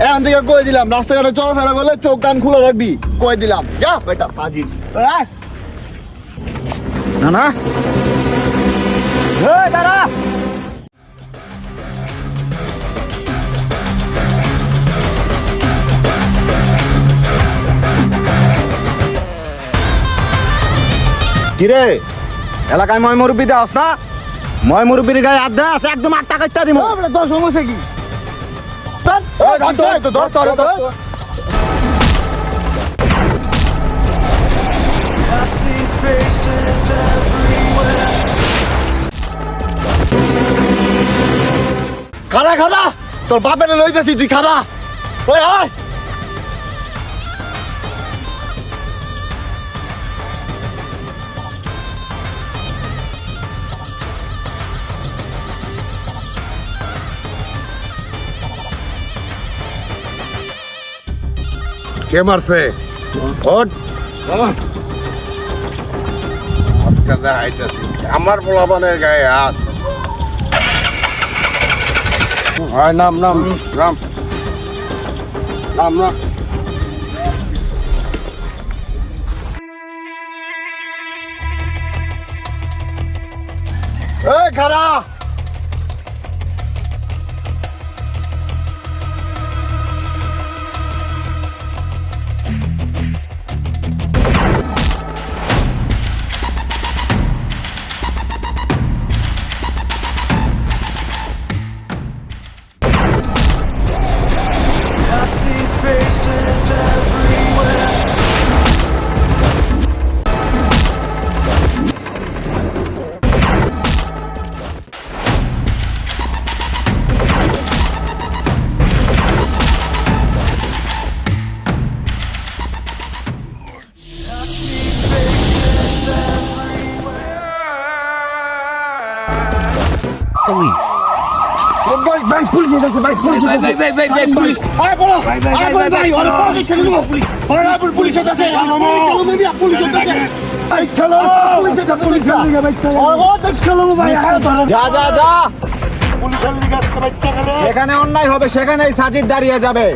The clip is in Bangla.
এখন থেকে কয়ে দিলাম রাস্তাঘাটে চলাফেরা করলে চোখ কান খুলে রাখবি, কয়ে দিলাম। যা বেটা ফাজিল। না না দাঁড়া। কিরে এলাকায় ময় মুরব্বী দাস না? ময় মুরব্বীর গায়ে হাত দেয় আছে, একদম 8 টাকা দিব। তোর সমস্যা কি? খালা খালা তোর বাপের লইতেছি, তুই খালা। ওই আয় কে মারছে? ওঠ আজকে দেখাইতেছি আমার পোলাপানের গায়ে হাত। নাম নাম নাম নাম নাম। এই খালা Faces everywhere. I see faces everywhere. Police. ভাই পুলিশ এসেছে, ভাই পুলিশ এসেছে। পুলিশ আরে বলো, আরে বলো ভাই, ওরে পরে খেলে দেবো। ওরে আবার পুলিশ এসেছে, পুলিশ এসেছে। ভাই খেলো, পুলিশ এসেছে, পুলিশ ওরে খেলো ভাই। যা যা যা, পুলিশের লিগে আজকে বাচ্চা গেলে সেখানে অন্যায় হবে, সেখানেই সাজিদ দাঁড়িয়ে যাবে।